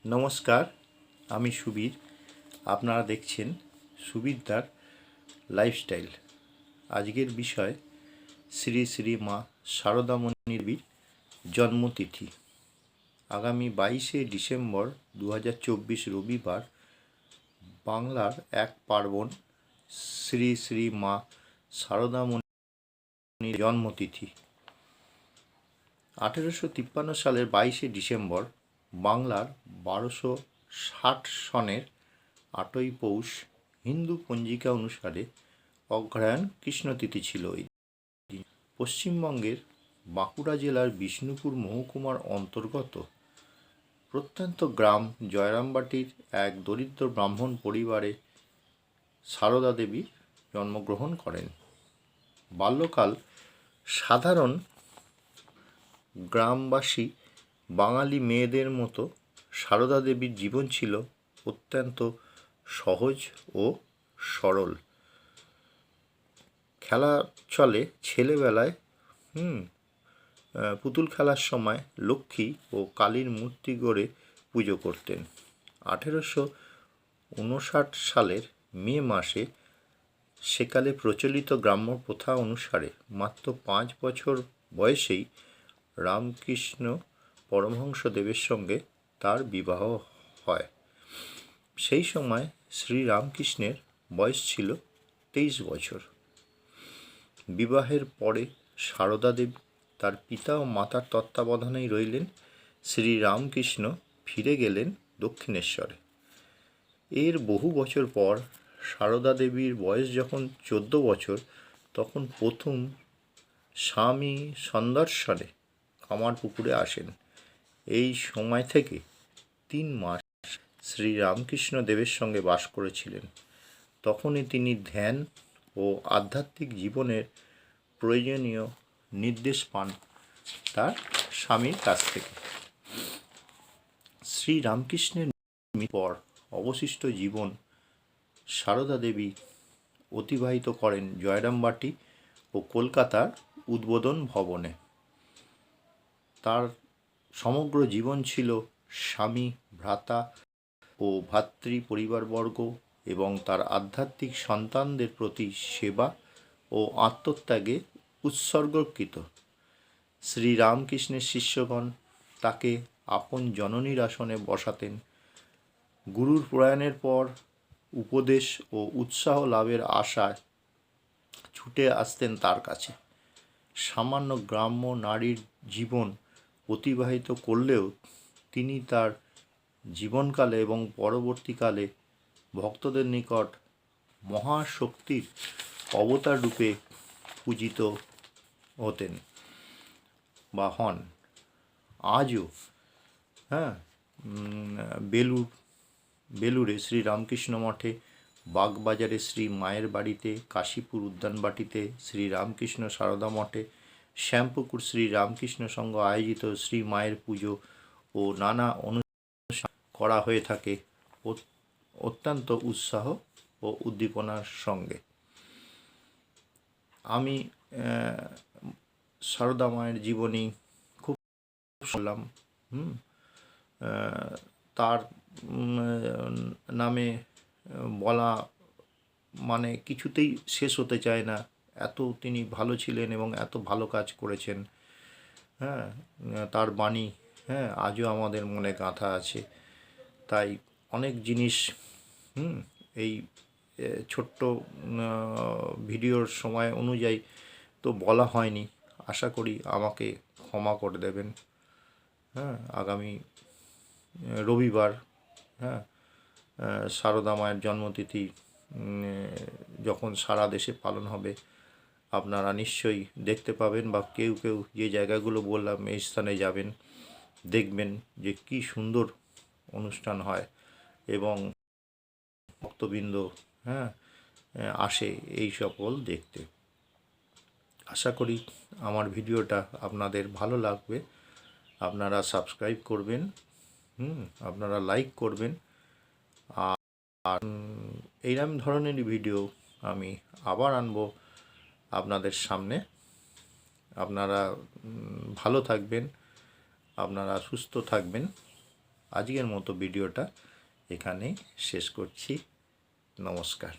নমস্কার, আমি সুবীর। আপনারা দেখছেন সুবীরদার লাইফস্টাইল। আজকের বিষয় শ্রী শ্রী মা শারদামণি দেবীর জন্মতিথি। আগামী 22শে ডিসেম্বর 2024 রবিবার বাংলার এক পার্বণ শ্রী শ্রী মা শারদামণির জন্মতিথি। 1853 সালের 22শে ডিসেম্বর বাংলার 1260 সনের 8ই পৌষ হিন্দু পঞ্জিকা অনুসারে অগ্রহায়ণ কৃষ্ণতিথি ছিল এই দিন। পশ্চিমবঙ্গের বাঁকুড়া জেলার বিষ্ণুপুর মহকুমার অন্তর্গত প্রত্যন্ত গ্রাম জয়রামবাটির এক দরিদ্র ব্রাহ্মণ পরিবারে সারদা দেবী জন্মগ্রহণ করেন। বাল্যকাল সাধারণ গ্রামবাসী বাঙালি মেয়েদের মতো সারদা দেবীর জীবন ছিল অত্যন্ত সহজ ও সরল। খেলা চলে ছেলেবেলায় পুতুল খেলার সময় লক্ষ্মী ও কালীর মূর্তি গড়ে পুজো করতেন। 1859 সালের মে মাসে সেকালে প্রচলিত গ্রাম্য প্রথা অনুসারে মাত্র 5 বছর বয়সেই রামকৃষ্ণ পরমহংস দেবের সঙ্গে তার বিবাহ হয়। সেই সময় শ্রী রামকৃষ্ণের বয়স ছিল 23 বছর। বিবাহের পরে সারদা দেবী তার পিতা ও মাতার তত্ত্বাবধানেই রইলেন। শ্রী রামকৃষ্ণ ফিরে গেলেন দক্ষিণেশ্বরে। এর বহু বছর পর সারদা দেবীর বয়স যখন 14 বছর, তখন প্রথম স্বামী সন্দর্শনে কামারপুকুরে আসেন। এই সময় থেকে 3 মাস শ্রী রামকৃষ্ণ দেবের সঙ্গে বাস করেছিলেন। তখনই তিনি ধ্যান ও আধ্যাত্মিক জীবনের প্রয়োজনীয় নির্দেশ পান তার স্বামীর কাছ থেকে। শ্রী রামকৃষ্ণের পর অবশিষ্ট জীবন সারদা দেবী অতিবাহিত করেন জয়রামবাটি ও কলকাতার উদ্বোধন ভবনে। তার সমগ্র জীবন ছিল স্বামী, ভ্রাতা ও ভাতৃ পরিবারবর্গ এবং তার আধ্যাত্মিক সন্তানদের প্রতি সেবা ও আত্মত্যাগে উৎসর্গকৃত। শ্রী রামকৃষ্ণের শিষ্যগণ তাকে আপন জননীর আসনে বসাতেন। গুরুর প্রয়াণের পর উপদেশ ও উৎসাহ লাভের আশায় ছুটে আসতেন তার কাছে। সামান্য গ্রাম্য নারীর জীবন অতিবাহিত করলেও তিনি তার জীবনকালে এবং পরবর্তীকালে ভক্তদের নিকট মহাশক্তির অবতার রূপে পূজিত হতেন বা হন। আজও বেলুড়ে শ্রী রামকৃষ্ণ মঠে, বাগবাজারে শ্রী মায়ের বাড়িতে, কাশীপুর উদ্যানবাটিতে শ্রী রামকৃষ্ণ সারদা মঠে, শ্যামপুকুর শ্রী রামকৃষ্ণ সংঘ আয়োজিত শ্রী মায়ের পুজো ও নানা অনুষ্ঠান করা হয়ে থাকে অত্যন্ত উৎসাহ ও উদ্দীপনার সঙ্গে। আমি সারদা মায়ের জীবনী খুব শুনলাম। তার নামে বলা মানে কিছুতেই শেষ হতে চায় না। এত তিনি ভালো ছিলেন এবং এত ভালো কাজ করেছেন। তার বাণী আজও আমাদের মনে গাঁথা আছে। তাই অনেক জিনিস এই ছোট্ট ভিডিওর সময় অনুযায়ী তো বলা হয়নি। আশা করি আমাকে ক্ষমা করে দেবেন। আগামী রবিবার সারদা মায়ের জন্মতিথি যখন সারা দেশে পালন হবে, আপনারা নিশ্চয়ই দেখতে পাবেন বা কেউ কেউ যে জায়গাগুলো বললাম এই স্থানে যাবেন, দেখবেন যে কি সুন্দর অনুষ্ঠান হয় এবং ভক্তবৃন্দ আসে এই সকল দেখতে। আশা করি আমার ভিডিওটা আপনাদের ভালো লাগবে। আপনারা সাবস্ক্রাইব করবেন, আপনারা লাইক করবেন। আর এইরকম ধরনের ভিডিও আমি আবার আনবো আপনাদের সামনে। আপনারা ভালো থাকবেন, আপনারা সুস্থ থাকবেন। আজকের মতো ভিডিওটা এখানেই শেষ করছি। নমস্কার।